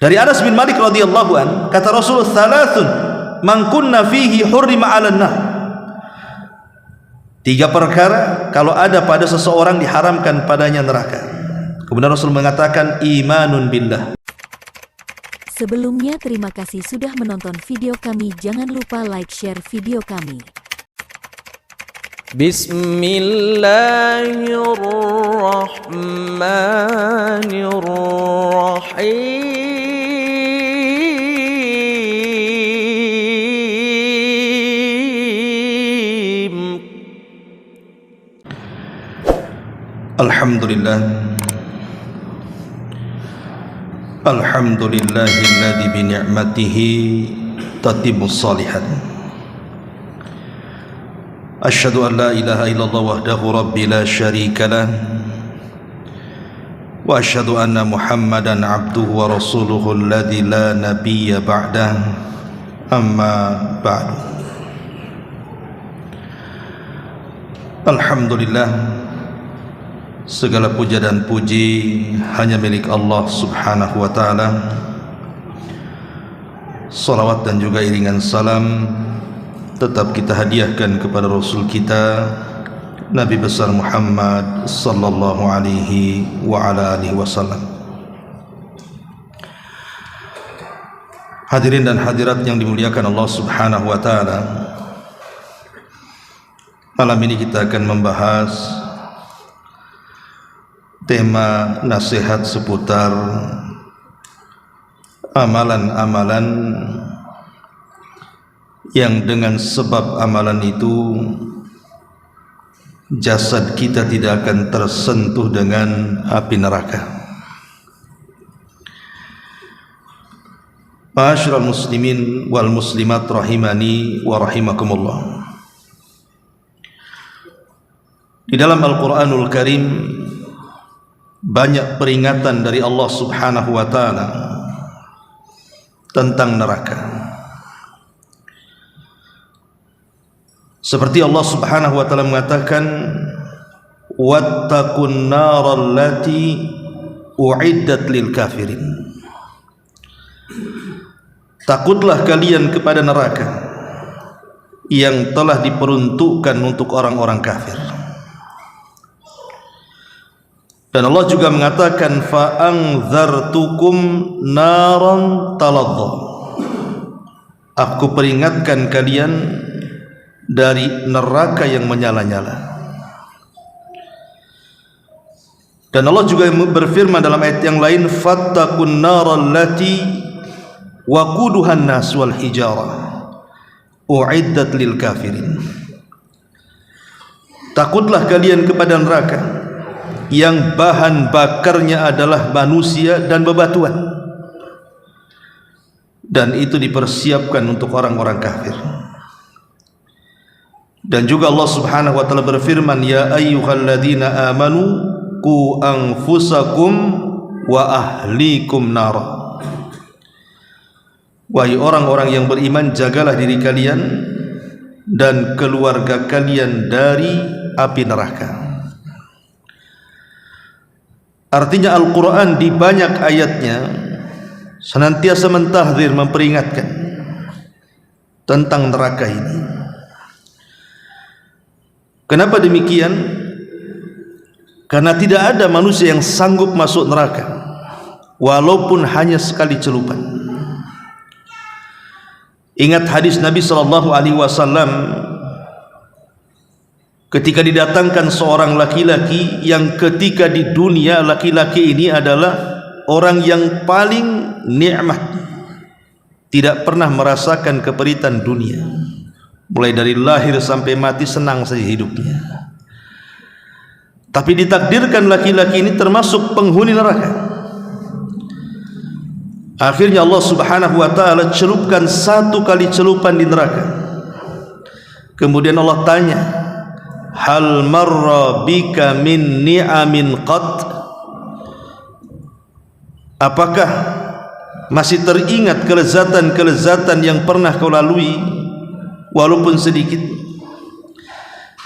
Dari Anas bin Malik radhiyallahu an, kata Rasul, "Thalathun man kunna fihi hurrima 'alan nar." 3 perkara kalau ada pada seseorang diharamkan padanya neraka. Kemudian Rasul mengatakan imanun billah. Sebelumnya terima kasih sudah menonton video kami. Jangan lupa like, share video kami. Bismillahirrahmanirrahim. Alhamdulillah. Alhamdulillahilladzi bi ni'matihi tatimmus shalihat. Asyhadu an la ilaha illallah wahdahu rabbi la syarika lah. Wa asyhadu anna Muhammadan abduhu wa rasuluhu alladzi la nabiyya ba'dah. Amma ba'du. Alhamdulillah, segala puja dan puji hanya milik Allah subhanahu wa ta'ala. Salawat dan juga iringan salam tetap kita hadiahkan kepada Rasul kita Nabi besar Muhammad sallallahu alaihi wa ala alihi wasallam. Hadirin dan hadirat yang dimuliakan Allah subhanahu wa ta'ala, malam ini kita akan membahas tema nasihat seputar amalan-amalan yang dengan sebab amalan itu jasad kita tidak akan tersentuh dengan api neraka. Ma'asyiral muslimin wal muslimat rahimani wa rahimakumullah. Di dalam Al-Qur'anul Karim banyak peringatan dari Allah subhanahu wa ta'ala tentang neraka. Seperti Allah subhanahu wa ta'ala mengatakan, wattaqun naral lati u'iddat lil kafirin. Takutlah kalian kepada neraka yang telah diperuntukkan untuk orang-orang kafir. Dan Allah juga mengatakan fa'anzartukum naran taladha. Aku peringatkan kalian dari neraka yang menyala-nyala. Dan Allah juga berfirman dalam ayat yang lain, fattaqun naral lati waquduhan nas wal hijarah u'iddat lil kafirin. Takutlah kalian kepada neraka yang bahan bakarnya adalah manusia dan bebatuan, dan itu dipersiapkan untuk orang-orang kafir. Dan juga Allah subhanahu wa ta'ala berfirman, ya ayyuhalladzina amanu qu anfusakum wa ahlikum nara. Wahai orang-orang yang beriman, jagalah diri kalian dan keluarga kalian dari api neraka. Artinya Al-Quran di banyak ayatnya senantiasa mentahdzir, memperingatkan tentang neraka ini. Kenapa demikian? Karena tidak ada manusia yang sanggup masuk neraka walaupun hanya sekali celupan. Ingat hadis Nabi SAW ketika didatangkan seorang laki-laki yang ketika di dunia laki-laki ini adalah orang yang paling nikmat, tidak pernah merasakan keperitan dunia, mulai dari lahir sampai mati senang saja hidupnya. Tapi ditakdirkan laki-laki ini termasuk penghuni neraka. Akhirnya Allah subhanahu wa ta'ala celupkan 1 kali celupan di neraka. Kemudian Allah tanya, hal marra bika min ni'amin qat? Apakah masih teringat kelezatan-kelezatan yang pernah kau lalui walaupun sedikit?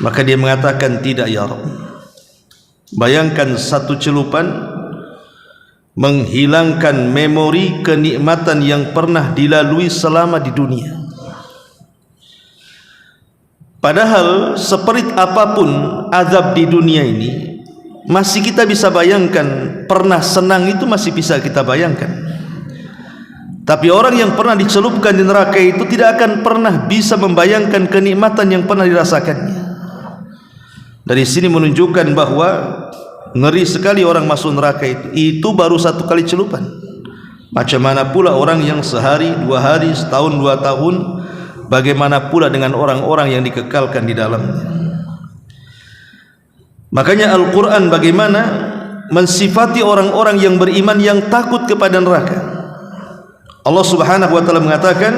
Maka dia mengatakan, tidak ya Rabb. Bayangkan 1 celupan menghilangkan memori kenikmatan yang pernah dilalui selama di dunia. Padahal seperit apapun azab di dunia ini, masih kita bisa bayangkan. Pernah senang itu masih bisa kita bayangkan. Tapi orang yang pernah dicelupkan di neraka itu tidak akan pernah bisa membayangkan kenikmatan yang pernah dirasakannya. Dari sini menunjukkan bahwa ngeri sekali orang masuk neraka itu baru satu kali celupan. Macam mana pula orang yang sehari, 2 hari, setahun, 2 tahun, bagaimana pula dengan orang-orang yang dikekalkan di dalamnya. Makanya Al-Quran bagaimana mensifati orang-orang yang beriman yang takut kepada neraka. Allah Subhanahu wa taala mengatakan,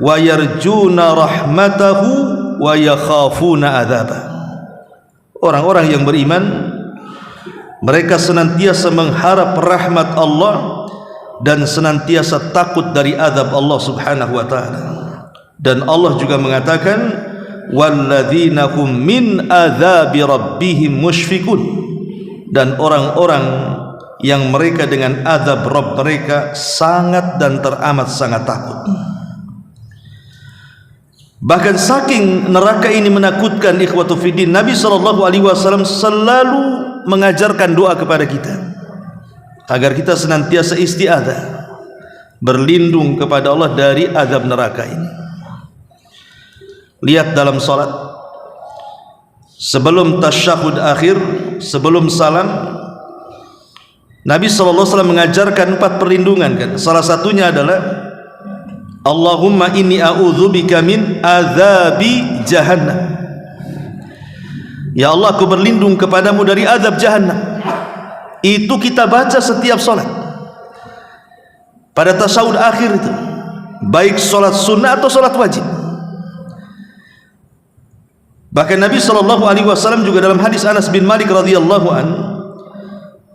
wa yarjuna rahmatahu wa yakhafuna adzabah. Orang-orang yang beriman, mereka senantiasa mengharap rahmat Allah dan senantiasa takut dari azab Allah Subhanahu wa taala. Dan Allah juga mengatakan, walladzina hum min adzabi rabbihim musyfiqun. Dan orang-orang yang mereka dengan azab Rabb mereka sangat dan teramat sangat takut. Bahkan saking neraka ini menakutkan, ikhwatu fiddin, Nabi SAW selalu mengajarkan doa kepada kita agar kita senantiasa isti'adzah, berlindung kepada Allah dari azab neraka ini. Lihat dalam salat, sebelum tasyahud akhir, sebelum salam, Nabi SAW mengajarkan 4 perlindungan kan. Salah satunya adalah Allahumma inni a'udzubika min azabi jahannam. Ya Allah, aku berlindung kepadamu dari azab jahannam. Itu kita baca setiap salat. Pada tasyahud akhir itu, baik salat sunnah atau salat wajib. Bahkan Nabi SAW juga dalam hadis Anas bin Malik radhiyallahu anhu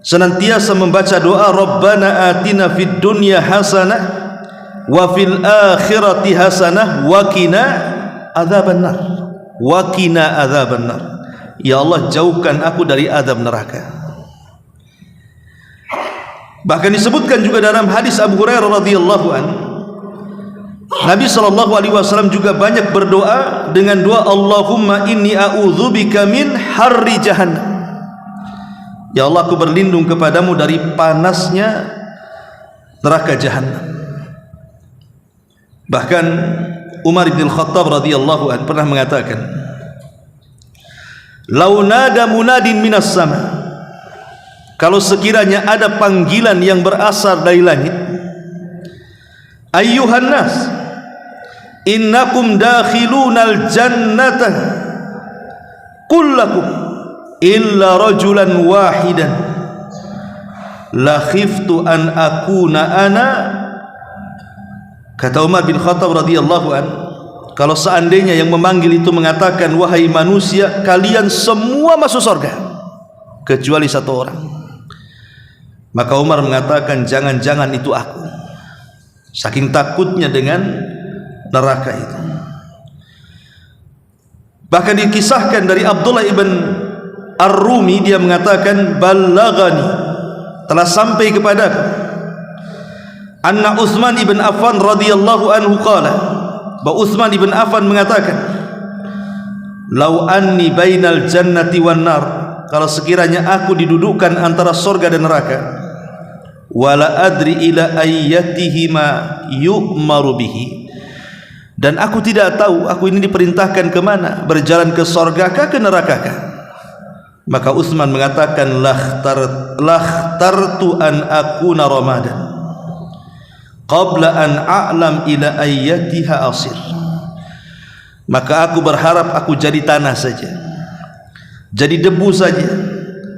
senantiasa membaca doa Rabbana atina fid dunya hasanah wa fil akhirati hasanah wa qina adzabannar. Wa qina adzabannar. Ya Allah, jauhkan aku dari azab neraka. Bahkan disebutkan juga dalam hadis Abu Hurairah radhiyallahu anhu, Nabi SAW juga banyak berdoa dengan doa Allahumma inni a'udzubika min harri jahannam. Ya Allah, aku berlindung kepadamu dari panasnya neraka jahannam. Bahkan Umar bin Khattab radhiyallahu anhu pernah mengatakan, "Lau nada munadin minas sama." Kalau sekiranya ada panggilan yang berasal dari langit, "Ayyuhan nas, innakum dakhilunal jannata kullakum illa rajulan wahidan la khiftu an akuna ana." Kata Umar bin Khattab radhiyallahu an, kalau seandainya yang memanggil itu mengatakan, wahai manusia, kalian semua masuk surga kecuali 1 orang, maka Umar mengatakan, jangan-jangan itu aku. Saking takutnya dengan neraka itu. Bahkan dikisahkan dari Abdullah ibn Ar-Rumi, dia mengatakan, ballagani, telah sampai kepadaku, anna Utsman ibn Affan radhiyallahu anhu qala, bahwa Utsman ibn Affan mengatakan, lau anni bainal jannati wan nar, kalau sekiranya aku didudukkan antara surga dan neraka, wala adri ila ayyatihima yu'maru bihi, dan aku tidak tahu aku ini diperintahkan kemana, berjalan ke surgakah ke nerakakah, maka Utsman mengatakan, lakhtartu an akuna ramadan qabla an a'lam ila ayyatiha asir, maka aku berharap aku jadi tanah saja, jadi debu saja,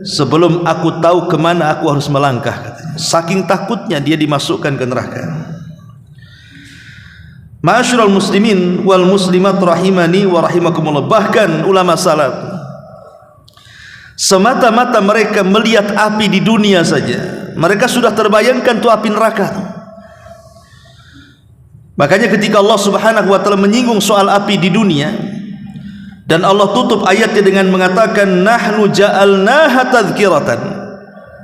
sebelum aku tahu kemana aku harus melangkah, katanya. Saking takutnya dia dimasukkan ke neraka. Ma'asyiral muslimin wal muslimat rahimani wa rahimakumullah, bahkan ulama salaf semata-mata mereka melihat api di dunia saja, mereka sudah terbayangkan tuh api neraka. Makanya ketika Allah Subhanahu wa taala menyinggung soal api di dunia, dan Allah tutup ayatnya dengan mengatakan, nahnu ja'alnaha tadhkiratan,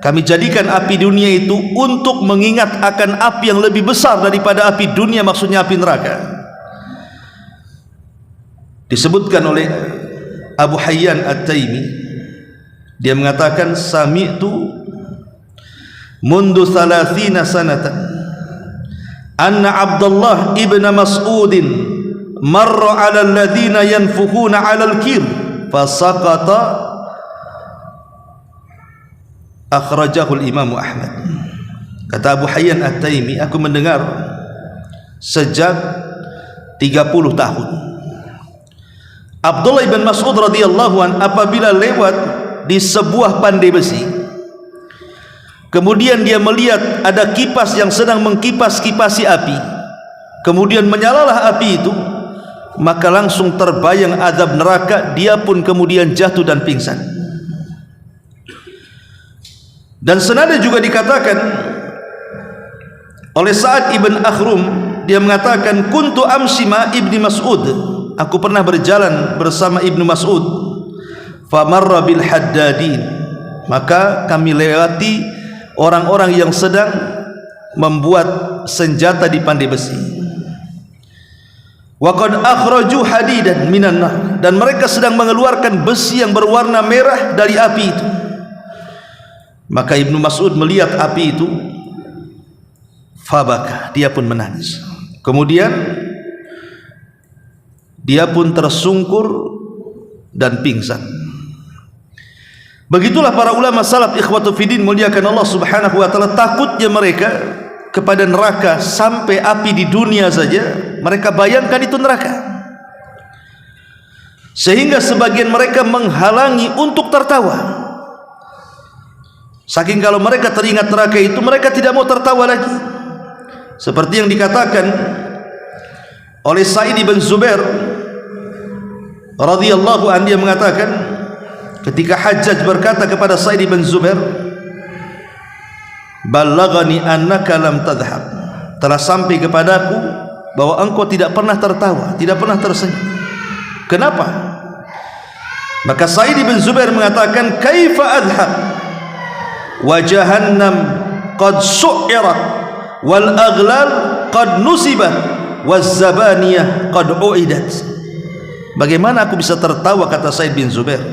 kami jadikan api dunia itu untuk mengingat akan api yang lebih besar daripada api dunia, maksudnya api neraka. Disebutkan oleh Abu Hayyan At-Taimi, dia mengatakan sami'tu mundu 30 sanatan anna Abdullah ibn Mas'udin marra 'ala alladhina yanfukhuna 'ala al-kir fasaqata. Akhrajahu al-Imam Ahmad. Kata Abu Hayyan At-Taimi, aku mendengar sejak 30 tahun Abdullah ibn Mas'ud radhiyallahu an apabila lewat di sebuah pandai besi, kemudian dia melihat ada kipas yang sedang mengkipas-kipasi api, kemudian menyalalah api itu, maka langsung terbayang azab neraka, dia pun kemudian jatuh dan pingsan. Dan senada juga dikatakan oleh Sa'ad ibn Akhrum, dia mengatakan kuntu amsi ma ibni Mas'ud, aku pernah berjalan bersama Ibnu Mas'ud, famarra bil haddadin, maka kami lewati orang-orang yang sedang membuat senjata di pandai besi. Wa qad akhraju hadidan minan nar, dan mereka sedang mengeluarkan besi yang berwarna merah dari api itu. Maka Ibnu Mas'ud melihat api itu, fabaka, dia pun menangis. Kemudian dia pun tersungkur dan pingsan. Begitulah para ulama salaf ikhwatu fiddin muliakan Allah Subhanahu wa taala, takutnya mereka kepada neraka sampai api di dunia saja mereka bayangkan itu neraka, sehingga sebagian mereka menghalangi untuk tertawa. Saking kalau mereka teringat neraka itu, mereka tidak mau tertawa lagi. Seperti yang dikatakan oleh Sa'id bin Zubair radhiyallahu anhu, dia mengatakan ketika Hajjaj berkata kepada Sa'id bin Zubair, "Ballaghani annaka lam tadhhab." Telah sampai kepadaku bahwa engkau tidak pernah tertawa, tidak pernah tersenyum. Kenapa? Maka Sa'id bin Zubair mengatakan, "Kaifa adhhab wa jahannam qad su'irat wal aghlal qad nusibat waz zabaniyah qad u'idat." Bagaimana aku bisa tertawa, kata Sa'id bin Zubair,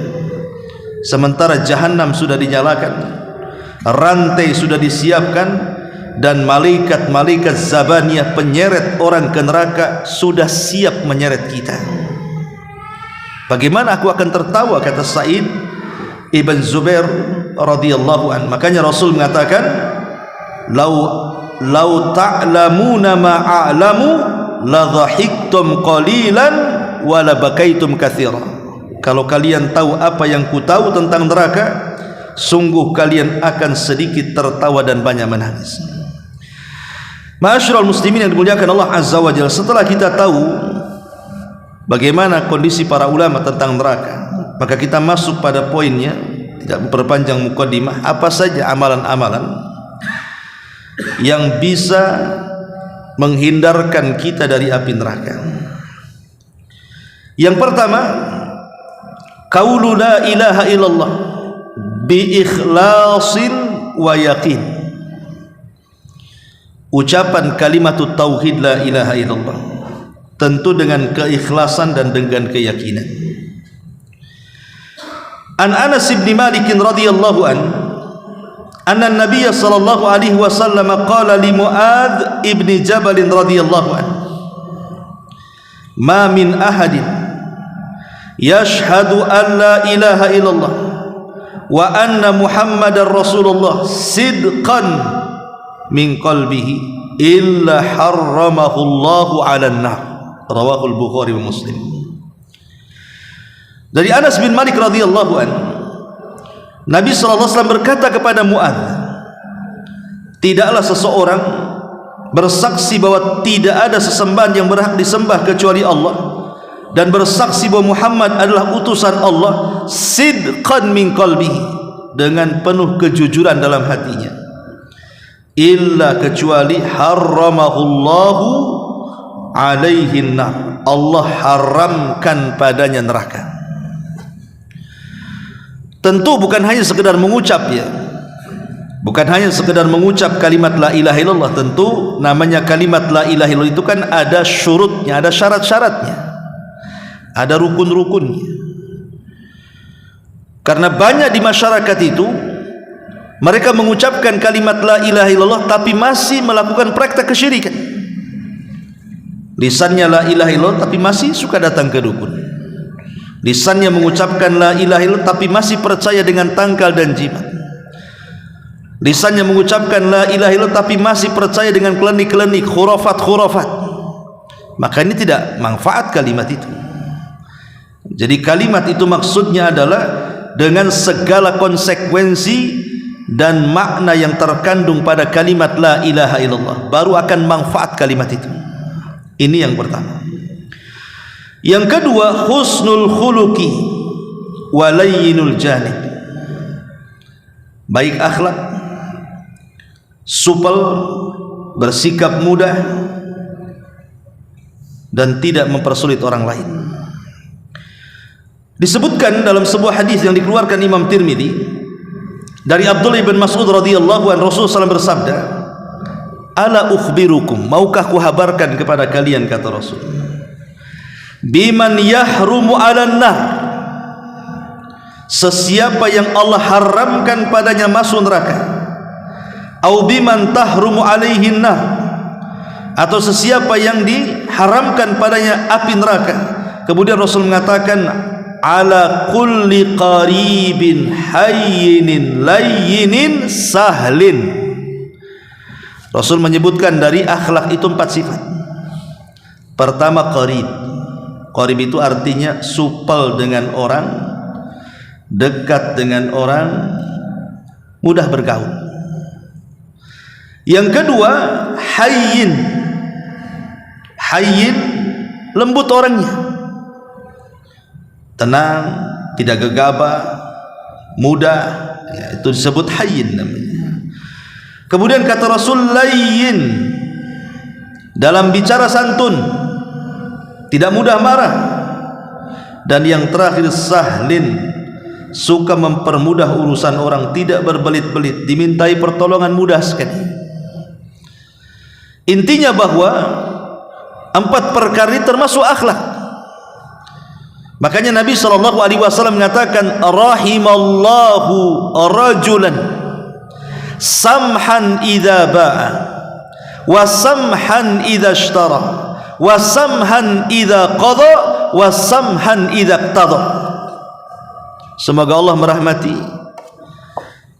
sementara jahannam sudah dinyalakan, rantai sudah disiapkan, dan malaikat-malaikat zabaniyah penyeret orang ke neraka sudah siap menyeret kita. Bagaimana aku akan tertawa, kata Sa'id ibn Zubair radhiyallahu an. Makanya Rasul mengatakan, lau ta'lamuna ma a'lamu la dhahiktum qalilan wa la bakaitum katsira. Kalau kalian tahu apa yang ku tahu tentang neraka, sungguh kalian akan sedikit tertawa dan banyak menangis. Ma'asyiral muslimin yang dimuliakan Allah Azza wa Jalla, setelah kita tahu bagaimana kondisi para ulama tentang neraka, maka kita masuk pada poinnya. Tidak memperpanjang mukadimah, apa saja amalan-amalan yang bisa menghindarkan kita dari api neraka. Yang pertama, qaulu la ilaha illallah bi ikhlasin wa yaqin. Ucapan kalimatut tauhid la ilaha illallah tentu dengan keikhlasan dan dengan keyakinan. An Anas bin Malik radhiyallahu an anna an-nabiy sallallahu alaihi wasallam qala li Muadz ibn Jabal radhiyallahu an, ma min ahadin yashhadu an la ilaha illallah wa anna Muhammadar Rasulullah sidqan min qalbihi illa harramahu Allahu 'alan nar. Rawahu al-Bukhari wa Muslim. Dari Anas bin Malik radhiyallahu an, Nabi sallallahu alaihi wasallam berkata kepada Muadz, tidaklah seseorang bersaksi bahwa tidak ada sesembahan yang berhak disembah kecuali Allah, dan bersaksi bahwa Muhammad adalah utusan Allah, sidqan min qalbihi, dengan penuh kejujuran dalam hatinya, illa kecuali harramahullahu alaihin nar, Allah haramkan padanya neraka. Tentu bukan hanya sekedar mengucap ya, Bukan hanya sekedar mengucap kalimat la ilaha illallah. Tentu namanya kalimat la ilaha illallah itu kan ada syurutnya, ada syarat-syaratnya, ada rukun-rukunnya. Karena banyak di masyarakat itu mereka mengucapkan kalimat la ilaha illallah tapi masih melakukan praktek kesyirikan. Lisannya la ilaha illallah tapi masih suka datang ke dukun. Lisannya mengucapkan la ilaha illallah tapi masih percaya dengan tangkal dan jimat. Lisannya mengucapkan la ilaha illallah tapi masih percaya dengan klinik-klinik, khurafat-khurafat. Maka ini tidak manfaat kalimat itu. Jadi kalimat itu maksudnya adalah dengan segala konsekuensi dan makna yang terkandung pada kalimat la ilaha illallah, baru akan manfaat kalimat itu. Ini yang pertama. Yang kedua, husnul khuluqi wa layyinul janib. Baik akhlak, supel, bersikap mudah, dan tidak mempersulit orang lain. Disebutkan dalam sebuah hadis yang dikeluarkan Imam Tirmidzi dari Abdullah bin Mas'ud radhiyallahu anhu, Rasulullah SAW bersabda, "Ala ukhbirukum, maukah kuhabarkan kepada kalian," kata Rasul, "biman yahrumu 'alan nar, sesiapa yang Allah haramkan padanya masuk neraka, au biman tahrumu 'alaihin nar, atau sesiapa yang diharamkan padanya api neraka." Kemudian Rasul mengatakan, "Ala kulli qaribin hayyinin layyinin sahlin." Rasul menyebutkan dari akhlak itu 4 sifat. Pertama, qarib. Qarib itu artinya supel dengan orang, dekat dengan orang, mudah bergaul. Yang kedua, hayyin. Hayyin, lembut orangnya, tenang, tidak gegabah, mudah, ya, itu disebut hayyin namanya. Kemudian kata Rasul, layyin, dalam bicara santun, tidak mudah marah. Dan yang terakhir, sahlin, suka mempermudah urusan orang, tidak berbelit-belit, dimintai pertolongan mudah sekali. Intinya bahwa 4 perkara ini termasuk akhlak. Makanya Nabi SAW mengatakan, rahimallahu rajulan samhan idza ba'a wa samhan idza ishtara wa samhan idza qada wa samhan idza iqtada. Semoga Allah merahmati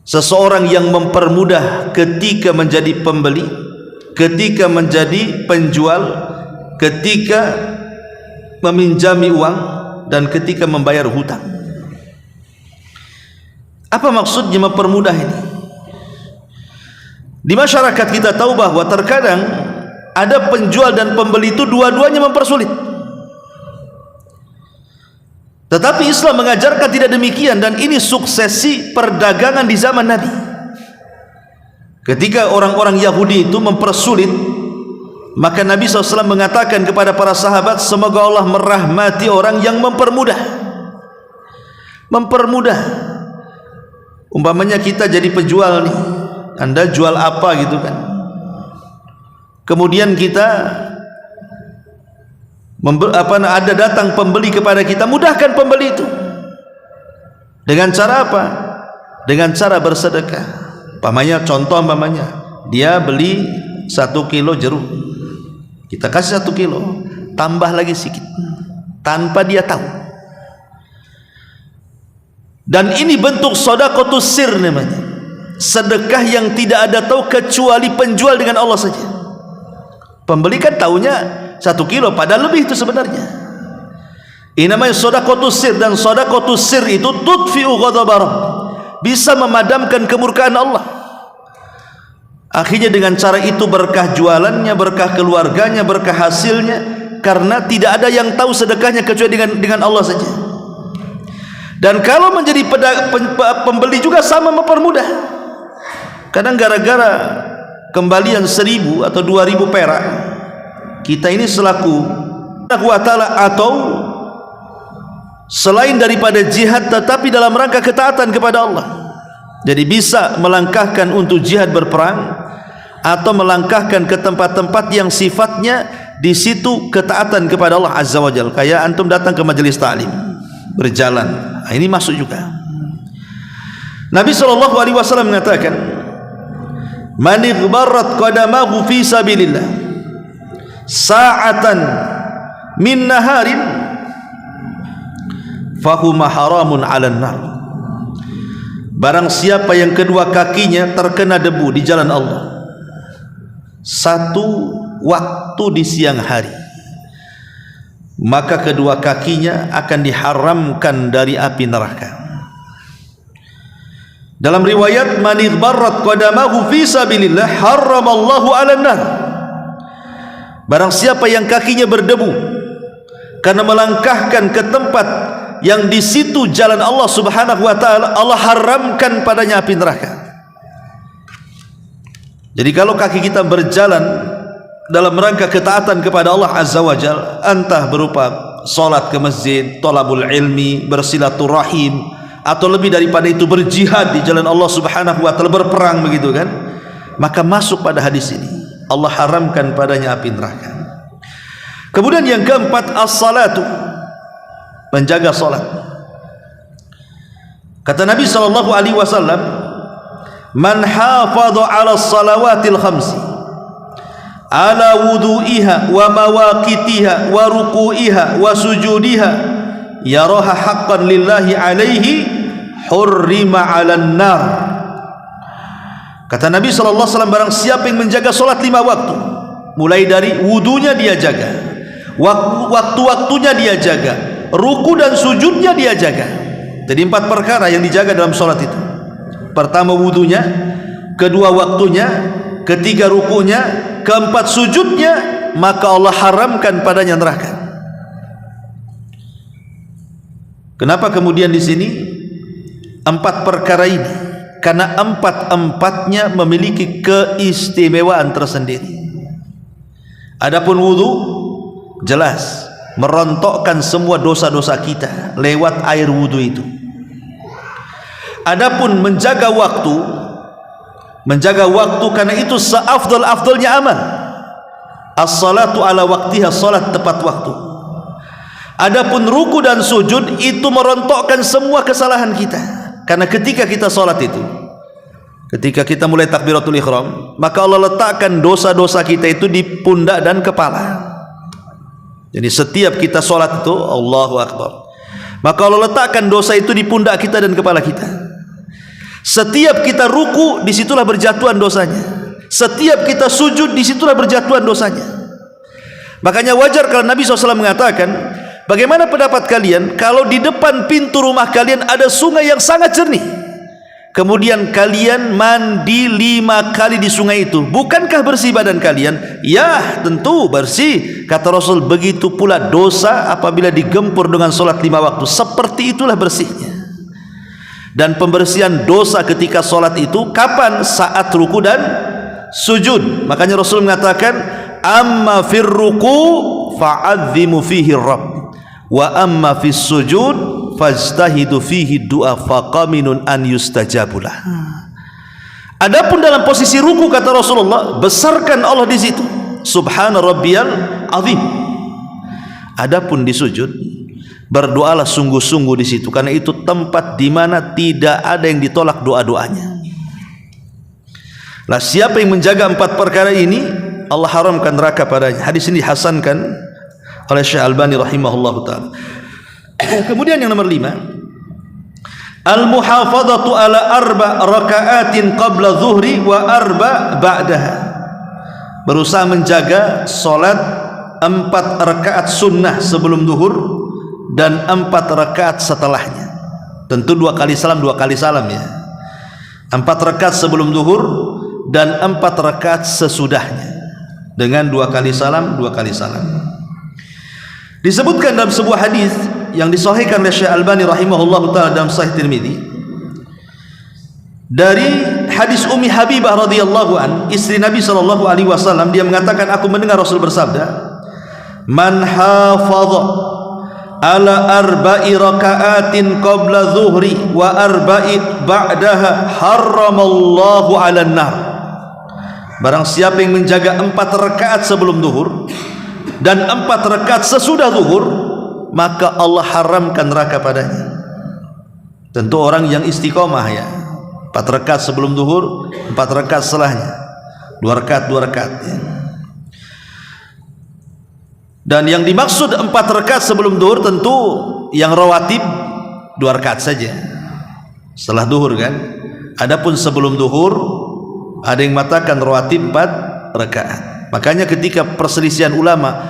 seseorang yang mempermudah ketika menjadi pembeli, ketika menjadi penjual, ketika meminjami uang, dan ketika membayar hutang. Apa maksudnya mempermudah ini? Di masyarakat kita tahu bahwa terkadang ada penjual dan pembeli itu dua-duanya mempersulit. Tetapi Islam mengajarkan tidak demikian, dan ini suksesi perdagangan di zaman Nabi. Ketika orang-orang Yahudi itu mempersulit, maka Nabi SAW mengatakan kepada para sahabat, semoga Allah merahmati orang yang mempermudah. Mempermudah. Umpamanya kita jadi penjual nih, Anda jual apa gitu kan, kemudian kita ada datang pembeli kepada kita, mudahkan pembeli itu dengan cara apa? Dengan cara bersedekah. Contoh dia beli 1 kilo jeruk, kita kasih 1 kilo, tambah lagi sedikit, tanpa dia tahu. Dan ini bentuk sedekahus sir namanya, sedekah yang tidak ada tahu kecuali penjual dengan Allah saja. Pembeli kan tahunya 1 kilo, padahal lebih itu sebenarnya. Ini namanya sedekahus sir, dan sedekahus sir itu tudfi'u ghadab Rabb, bisa memadamkan kemurkaan Allah. Akhirnya dengan cara itu berkah jualannya, berkah keluarganya, berkah hasilnya, karena tidak ada yang tahu sedekahnya kecuali dengan Allah saja. Dan kalau menjadi pembeli juga sama, mempermudah. Kadang gara-gara kembalian 1.000 atau 2.000 perak, kita ini selaku wa ta'ala, atau selain daripada jihad tetapi dalam rangka ketaatan kepada Allah, Jadi bisa melangkahkan untuk jihad berperang atau melangkahkan ke tempat-tempat yang sifatnya di situ ketaatan kepada Allah Azza wa Jalla. Kayak antum datang ke majelis ta'lim, berjalan, nah, ini masuk juga. Nabi SAW mengatakan, man ighbarrat qadamahu fi sabilillah sa'atan min naharin fahuma haramun 'alan nar. Barang siapa yang kedua kakinya terkena debu di jalan Allah satu waktu di siang hari, maka kedua kakinya akan diharamkan dari api neraka. Dalam riwayat, man ighbarrat qadamahu fi sabilillah haramallahu 'alan nar. Barang siapa yang kakinya berdebu karena melangkahkan ke tempat yang di situ jalan Allah Subhanahu wa taala, Allah haramkan padanya api neraka. Jadi kalau kaki kita berjalan dalam rangka ketaatan kepada Allah Azza wa Jalla, entah berupa salat ke masjid, thalabul ilmi, bersilaturahim, atau lebih daripada itu berjihad di jalan Allah Subhanahu wa taala, berperang begitu kan, maka masuk pada hadis ini, Allah haramkan padanya api neraka. Kemudian yang keempat, as-salatu, menjaga salat. Kata Nabi SAW, man hafadha 'ala as-salawatil khamsi ala wudu'iha wa mawaqitiha wa ruku'iha wa sujudiha yaraha haqqan lillahi alaihi hurrima 'alan nar. Kata Nabi SAW, barang siapa yang menjaga salat 5 waktu, mulai dari wudunya dia jaga, waktu-waktunya dia jaga, ruku dan sujudnya dia jaga. Jadi 4 perkara yang dijaga dalam salat itu. Pertama wudunya, kedua waktunya, ketiga rukunya, keempat sujudnya, maka Allah haramkan padanya neraka. Kenapa kemudian di sini 4 perkara ini? Karena 4-empatnya memiliki keistimewaan tersendiri. Adapun wudu jelas merontokkan semua dosa-dosa kita lewat air wudu itu. Adapun menjaga waktu karena itu seafdal-afdalnya amal. As-salatu ala waktiha, salat tepat waktu. Adapun ruku dan sujud itu merontokkan semua kesalahan kita. Karena ketika kita salat itu, ketika kita mulai takbiratul ihram, maka Allah letakkan dosa-dosa kita itu di pundak dan kepala. Jadi setiap kita salat itu Allahu Akbar, maka Allah letakkan dosa itu di pundak kita dan kepala kita. Setiap kita ruku, disitulah berjatuhan dosanya. Setiap kita sujud, disitulah berjatuhan dosanya. Makanya wajar kalau Nabi SAW mengatakan, bagaimana pendapat kalian kalau di depan pintu rumah kalian ada sungai yang sangat jernih, kemudian kalian mandi 5 kali di sungai itu, bukankah bersih badan kalian? Ya, tentu bersih. Kata Rasul, begitu pula dosa apabila digempur dengan solat 5 waktu, seperti itulah bersihnya. Dan pembersihan dosa ketika solat itu kapan? Saat ruku dan sujud. Makanya Rasul mengatakan, amma fir ruku fa'adzimu fihi rabb, wa amma fis sujud fajtahidu fihi du'a faqaminun an yustajabulah. Adapun dalam posisi ruku, kata Rasulullah, besarkan Allah di situ, subhana rabbiyal azim. Adapun di sujud, berdoalah sungguh-sungguh di situ, karena itu tempat di mana tidak ada yang ditolak doa-doanya. Lah siapa yang menjaga 4 perkara ini, Allah haramkan neraka padanya. Hadis ini dihasankan oleh Syekh Albani rahimahullahu taala. Kemudian yang nomor 5, al-muhafadzatu ala 4 raka'atin qabla zuhri wa 4 ba'daha. Berusaha menjaga salat 4 rakaat sunnah sebelum zuhur dan 4 rakaat setelahnya. Tentu 2 kali salam, 2 kali salam ya. 4 rakaat sebelum zuhur dan 4 rakaat sesudahnya, dengan 2 kali salam, 2 kali salam. Disebutkan dalam sebuah hadis yang disahihkan oleh Syekh Albani rahimahullahu taala dalam Sahih Tirmizi, dari hadis Ummi Habibah radhiyallahu an, istri Nabi sallallahu alaihi wasallam, dia mengatakan, aku mendengar Rasul bersabda, man hafadha ala arba'i raka'atin qabla zuhri wa arba'i ba'daha harramallahu 'alan nar. Barang siapa yang menjaga 4 rakaat sebelum zuhur dan 4 rakaat sesudah zuhur, maka Allah haramkan neraka padanya. Tentu orang yang istiqomah ya, 4 rakaat sebelum zuhur, 4 rakaat setelahnya, 2 rakaat ya. Dan yang dimaksud 4 rakaat sebelum zuhur tentu yang rawatib 2 rakaat saja setelah zuhur kan. Adapun sebelum zuhur ada yang mengatakan rawatib 4 rakaat. Makanya ketika perselisihan ulama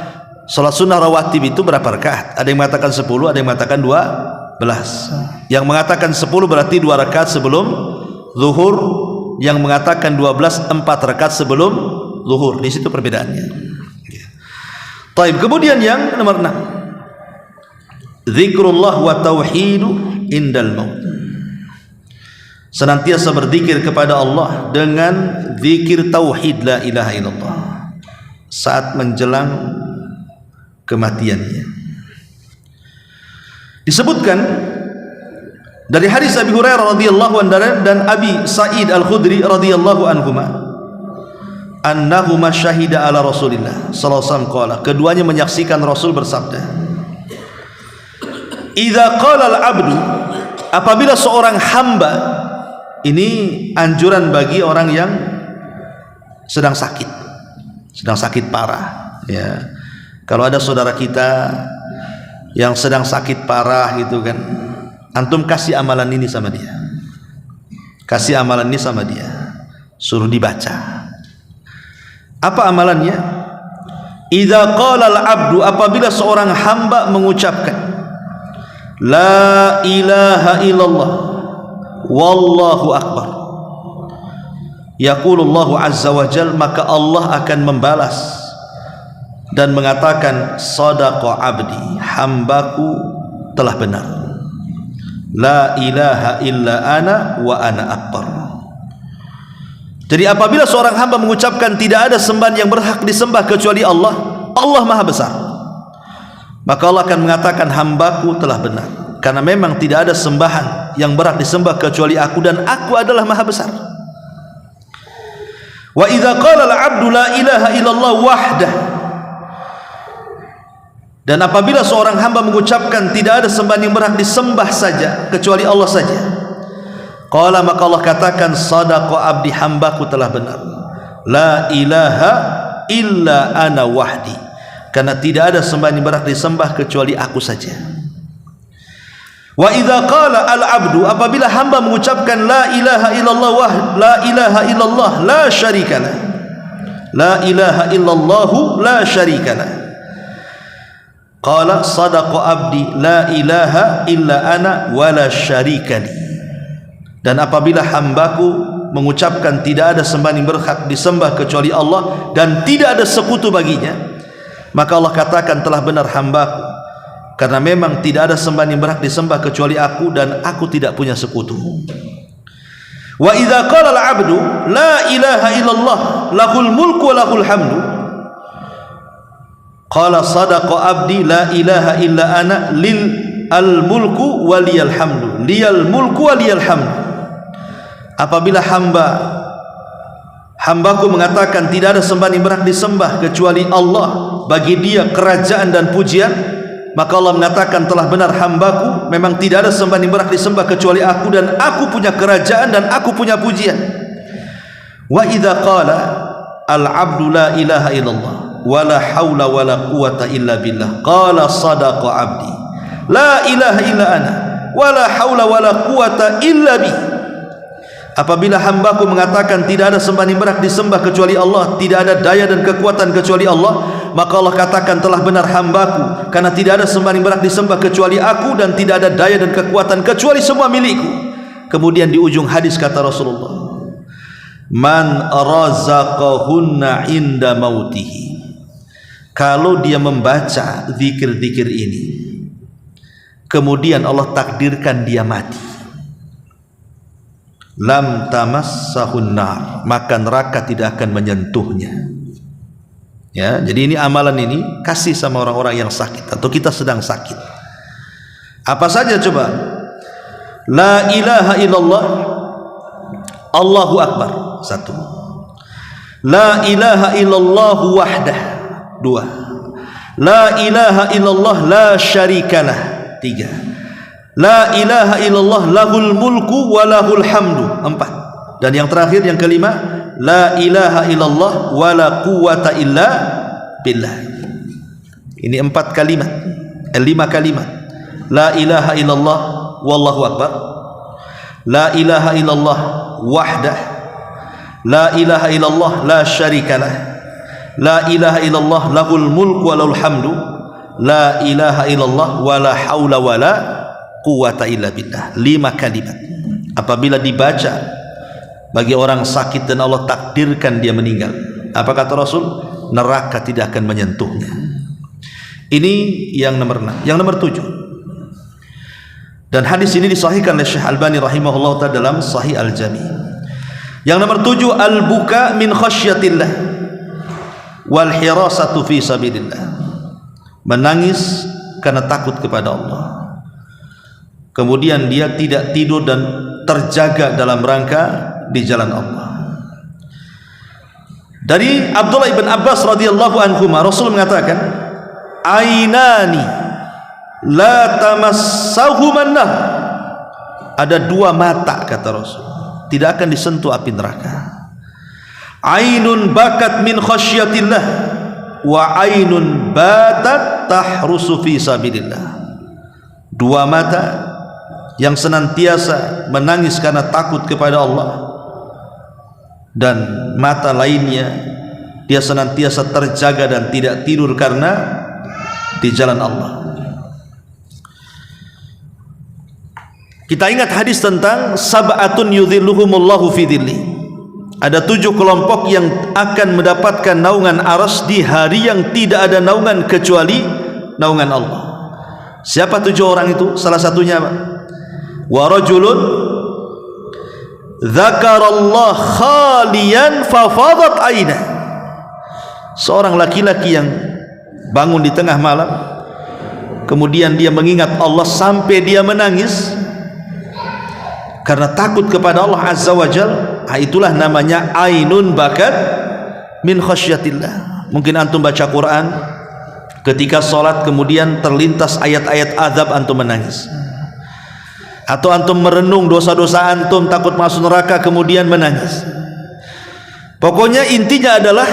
salat sunnah rawatib itu berapa rakaat, ada yang mengatakan 10, ada yang mengatakan 12. Yang mengatakan 10 berarti 2 rakaat sebelum zuhur, yang mengatakan 12 4 rakaat sebelum zuhur. Di situ perbedaannya. Taib. Kemudian yang nomor 6, zikrullah wa tauhidu indal maut. Senantiasa berzikir kepada Allah dengan zikir tauhid la ilaha illallah saat menjelang kematiannya. Disebutkan dari hadis Abi Hurairah radhiyallahu anhu dan Abi Sa'id Al-Khudri radhiyallahu anhuma, annahuma syahida ala Rasulillah sallallahu alaihi wasallam qala, keduanya menyaksikan Rasul bersabda, idza qala al-'abdu, apabila seorang hamba, ini anjuran bagi orang yang sedang sakit parah ya. Kalau ada saudara kita yang sedang sakit parah gitu kan, antum kasih amalan ini sama dia, suruh dibaca. Apa amalannya? Idza qala al-'abdu, apabila seorang hamba mengucapkan la ilaha illallah wallahu akbar, yaqulullahu azza wa jal, maka Allah akan membalas dan mengatakan sadaqa abdi, hambaku telah benar, la ilaha illa ana wa ana akbar. Jadi apabila seorang hamba mengucapkan tidak ada sembahan yang berhak disembah kecuali Allah, Allah maha besar, maka Allah akan mengatakan hambaku telah benar, karena memang tidak ada sembahan yang berhak disembah kecuali aku, dan aku adalah maha besar. Wa idza qala al-'abdu la ilaha illallah wahdah, dan apabila seorang hamba mengucapkan tidak ada sembahan yang berhak disembah saja kecuali Allah saja, qala, maka Allah katakan sadaqa abdi, hambaku telah benar, la ilaha illa ana wahdi, karena tidak ada sembahan yang berhak disembah kecuali aku saja. Wa idza qala al-'abdu, apabila hamba mengucapkan la ilaha illallah la ilaha illallah la syarikalah, la ilaha illallah la syarikalah, qala sadaqa abdi la ilaha illa ana wa la syarikali. Dan apabila hambaku mengucapkan tidak ada sembahan yang berhak disembah kecuali Allah dan tidak ada sekutu baginya, maka Allah katakan telah benar hambaku, karena memang tidak ada sembahan yang berhak disembah kecuali aku, dan aku tidak punya sekutu. Wa idza qala al-'abdu la ilaha illallah lahul mulku wa lahul hamdu, qala sadaqa abdi la ilaha illa ana lil al-mulku wa liyal hamdu, liyal mulku wa liyal hamdu. Apabila hambaku mengatakan tidak ada sembahan yang berhak disembah kecuali Allah, bagi dia kerajaan dan pujian, maka Allah mengatakan telah benar hambaku, memang tidak ada sembahan yang berhak disembah kecuali aku, dan aku punya kerajaan dan aku punya pujian. Wa idza qala al-'abdu la ilaha illallah wala haula wala quwata illa billah, qala sadaqa abdi la ilaha illa ana wala haula wala quwata illa bi. Apabila hambaku mengatakan tidak ada sembahan yang berhak disembah kecuali Allah, tidak ada daya dan kekuatan kecuali Allah, maka Allah katakan telah benar hambaku, karena tidak ada sembahan yang berhak disembah kecuali aku, dan tidak ada daya dan kekuatan kecuali semua milikku. Kemudian di ujung hadis kata Rasulullah, man razaqahunna inda mautihi, kalau dia membaca zikir-zikir ini kemudian Allah takdirkan dia mati, lam tamassahun nar, maka neraka tidak akan menyentuhnya. Ya, jadi ini amalan ini kasih sama orang-orang yang sakit atau kita sedang sakit. Apa saja coba? La ilaha illallah, Allahu Akbar, satu. La ilaha illallah wahdah, dua. La ilaha illallah la syarikalah, tiga. La ilaha illallah lahul mulku wa lahul hamdu, empat. Dan yang terakhir, yang kelima, la ilaha illallah wa la quwata illa billah. Ini empat kalimat, lima kalimat. La ilaha illallah wallahu akbar, la ilaha illallah wahdah, la ilaha illallah la syarikalah, la ilaha illallah lahul mulku wa lahul hamdu, la ilaha illallah wa la haula wa la quwata illa billah. Lima kalimat. Apabila dibaca bagi orang sakit dan Allah takdirkan dia meninggal, apa kata Rasul? Neraka tidak akan menyentuhnya. Ini yang nomor 6. Yang nomor 7, dan hadis ini disahihkan oleh Syekh Albani rahimahullah ta'ala dalam Sahih Al-Jami. Yang nomor 7, al-buka min khasyatillah wal hirasatu fi sabilillah. Menangis karena takut kepada Allah, kemudian dia tidak tidur dan terjaga dalam rangka di jalan Allah. Dari Abdullah ibn Abbas radhiyallahu anhu, Rasul mengatakan, ainani la tamassahuman nar. Ada dua mata, kata Rasul, tidak akan disentuh api neraka. Ainun bakat min khasyatillah wa ainun batat tahrusu fi sabilillah. Dua mata yang senantiasa menangis karena takut kepada Allah, dan mata lainnya dia senantiasa terjaga dan tidak tidur karena di jalan Allah. Kita ingat hadis tentang sab'atun yudhilluhumullahu fi dhilli. Ada 7 kelompok yang akan mendapatkan naungan arsy di hari yang tidak ada naungan kecuali naungan Allah. Siapa 7 orang itu? Salah satunya apa? Wa rajulun dzakarallah khaliyan fafadat aina. Seorang laki-laki yang bangun di tengah malam, kemudian dia mengingat Allah sampai dia menangis karena takut kepada Allah azza wa jalla. Itulah namanya ainun bakat min khasyatillah. Mungkin antum baca Quran, ketika sholat kemudian terlintas ayat-ayat azab, antum menangis. Atau antum merenung dosa-dosa antum, takut masuk neraka, kemudian menangis. Pokoknya intinya adalah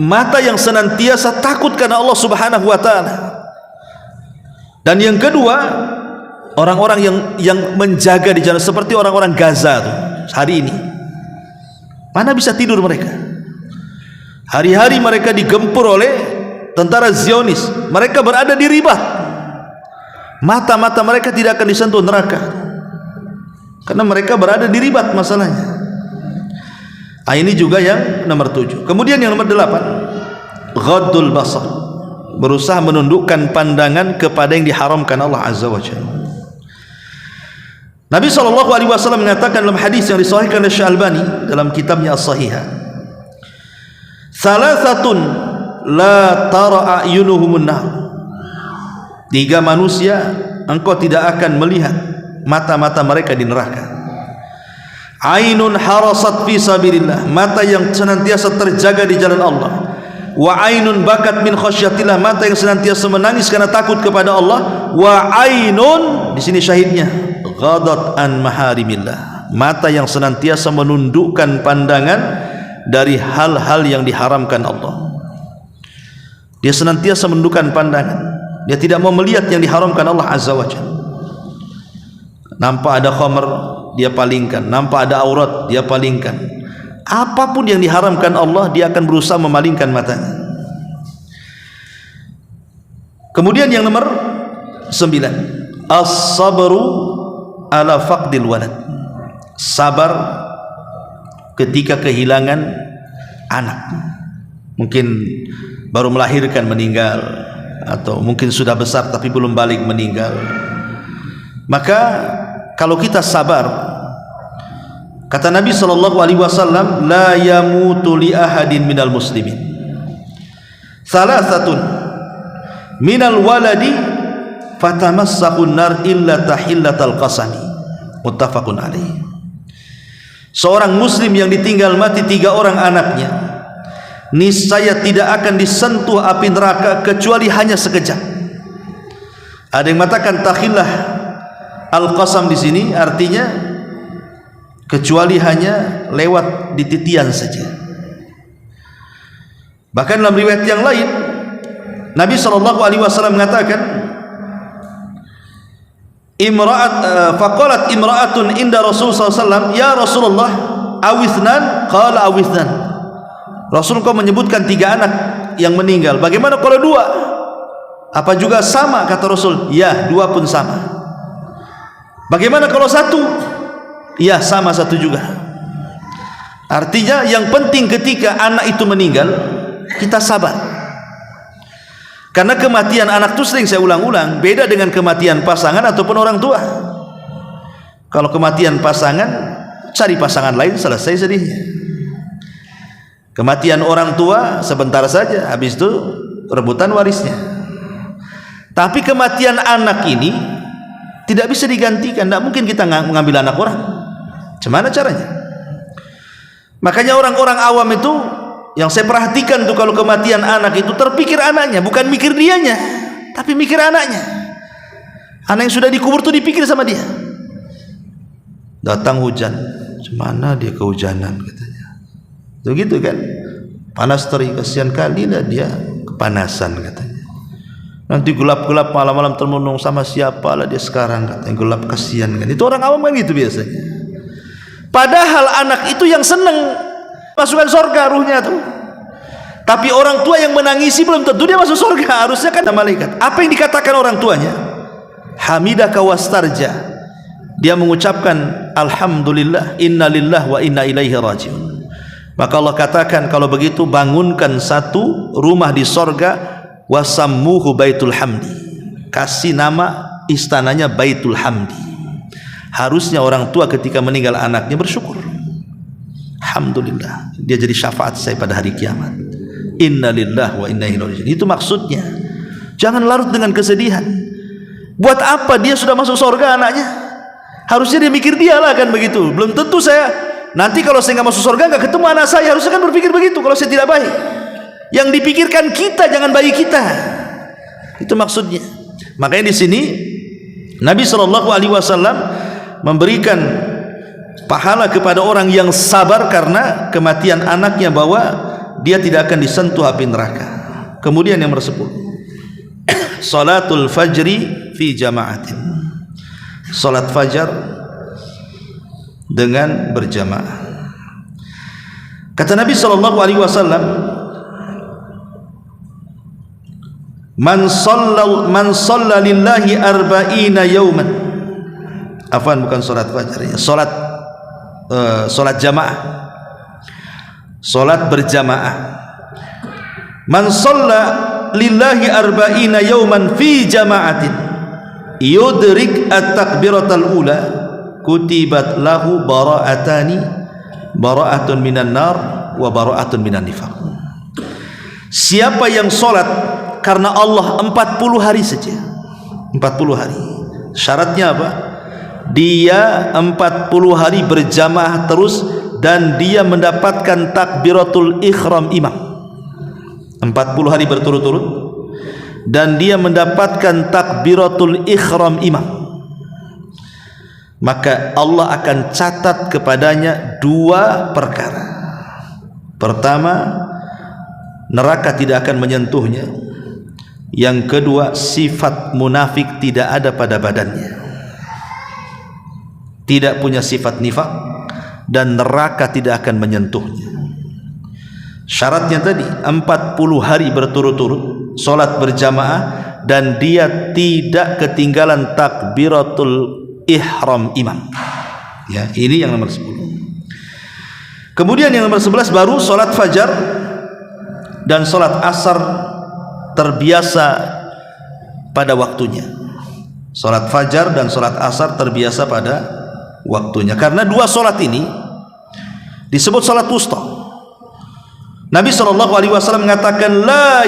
mata yang senantiasa takut karena Allah subhanahu wa ta'ala. Dan yang kedua, orang-orang yang menjaga di jalan, seperti orang-orang Gaza tuh, hari ini mana bisa tidur mereka? Hari-hari mereka digempur oleh tentara Zionis, mereka berada di ribat. Mata-mata mereka tidak akan disentuh neraka karena mereka berada di ribat masalahnya. Ini juga yang nomor 7. Kemudian yang nomor 8, ghaddul basar, berusaha menundukkan pandangan kepada yang diharamkan Allah azza wa jalla. Nabi SAW mengatakan dalam hadis yang disahihkan oleh Syekh Albani dalam kitabnya As-Sahihah, salasatun la tara a'yunuhumun nar. 3 manusia engkau tidak akan melihat mata-mata mereka di neraka. Ainun harasat fi sabilillah, mata yang senantiasa terjaga di jalan Allah. Wa ainun bakat min khasyatillah, mata yang senantiasa menangis karena takut kepada Allah. Wa ainun, di sini syahidnya, ghadat an maharimillah, mata yang senantiasa menundukkan pandangan dari hal-hal yang diharamkan Allah. Dia senantiasa menundukkan pandangan, dia tidak mau melihat yang diharamkan Allah azza wa jalla. Nampak ada khamr, dia palingkan. Nampak ada aurat, dia palingkan. Apapun yang diharamkan Allah, dia akan berusaha memalingkan matanya. Kemudian yang nomor 9, as-sabru ala faqdil walad, sabar ketika kehilangan anak. Mungkin baru melahirkan meninggal, atau mungkin sudah besar tapi belum balik meninggal. Maka kalau kita sabar, kata Nabi SAW, la yamutu li ahadin minal muslimin salasatun minal waladi fatamassahun nar illa tahillatal qasami. Muttafaqun alaih. Seorang muslim yang ditinggal mati 3 orang anaknya, niscaya tidak akan disentuh api neraka kecuali hanya sekejap. Ada yang mengatakan takhillah al-qasam di sini artinya kecuali hanya lewat di titian saja. Bahkan dalam riwayat yang lain Nabi SAW mengatakan faqalat imra'atun inda Rasul SAW, ya Rasulullah awithnan, qala awithnan. Rasul kau menyebutkan 3 anak yang meninggal, bagaimana kalau 2? Apa juga sama? Kata Rasul, ya 2 pun sama. Bagaimana kalau 1? Ya sama 1 juga. Artinya yang penting ketika anak itu meninggal, kita sabar. Karena kematian anak itu sering saya ulang-ulang, beda dengan kematian pasangan ataupun orang tua. Kalau kematian pasangan, cari pasangan lain, selesai sedihnya. Kematian orang tua sebentar saja, habis itu rebutan warisnya. Tapi kematian anak ini tidak bisa digantikan. Tidak mungkin kita mengambil anak orang. Gimana caranya? Makanya orang-orang awam itu, yang saya perhatikan tuh, kalau kematian anak itu terpikir anaknya, bukan mikir dianya, tapi mikir anaknya. Anak yang sudah dikubur tuh dipikir sama dia. Datang hujan, gimana dia kehujanan katanya. Tuh gitu kan, panas terik, kasihan kali lah dia kepanasan katanya. Nanti gelap-gelap malam-malam termenung sama siapa lah dia sekarang katanya, gelap kasihan kan. Itu orang awam kan gitu biasanya. Padahal anak itu yang seneng masukkan surga ruhnya tuh. Tapi orang tua yang menangisi belum tentu dia masuk surga. Harusnya kan malaikat. Apa yang dikatakan orang tuanya? Hamidaka wastarja. Dia mengucapkan alhamdulillah, innalillah wa inna ilaihi rajiun. Maka Allah katakan, kalau begitu bangunkan 1 rumah di surga, wasammuhu baitul hamdi. Kasih nama istananya baitul hamdi. Harusnya orang tua ketika meninggal anaknya bersyukur. Alhamdulillah, dia jadi syafaat saya pada hari kiamat. Innalillah wa inna ilaihi rajiun. Itu maksudnya. Jangan larut dengan kesedihan. Buat apa dia sudah masuk surga anaknya? Harusnya dia mikir dialah kan begitu. Belum tentu saya nanti kalau saya nggak masuk surga nggak ketemu anak saya. Harusnya kan berpikir begitu kalau saya tidak baik. Yang dipikirkan kita, jangan bayi kita. Itu maksudnya. Makanya di sini Nabi SAW memberikan pahala kepada orang yang sabar karena kematian anaknya, bahwa dia tidak akan disentuh api neraka. Kemudian yang nomor 10, salatul fajri fi jama'atin. Salat fajar dengan berjamaah. Kata Nabi SAW, man shalla lillahi arba'ina yawman. Afwan, bukan salat fajar ya, salat jamaah, salat berjamaah. Man shalla lillahi arba'ina yawman fi jama'atin yudrik at-takbiratal ula kutibat lahu bara'atani, bara'atun minan nar wa bara'atun minan nifaq. Siapa yang salat karena Allah 40 hari saja, 40 hari, syaratnya apa? Dia 40 hari berjamaah terus dan dia mendapatkan takbiratul ihram imam 40 hari berturut-turut, dan dia mendapatkan takbiratul ihram imam, maka Allah akan catat kepadanya 2 perkara. Pertama, neraka tidak akan menyentuhnya. Yang kedua, sifat munafik tidak ada pada badannya, tidak punya sifat nifak, dan neraka tidak akan menyentuhnya. Syaratnya tadi 40 hari berturut-turut salat berjamaah, dan dia tidak ketinggalan takbiratul ihram imam. Ya, ini yang nomor 10. Kemudian yang nomor 11 baru salat fajar dan salat asar terbiasa pada waktunya. Salat fajar dan salat asar terbiasa pada waktunya, karena 2 salat ini disebut salat wusta. Nabi SAW mengatakan la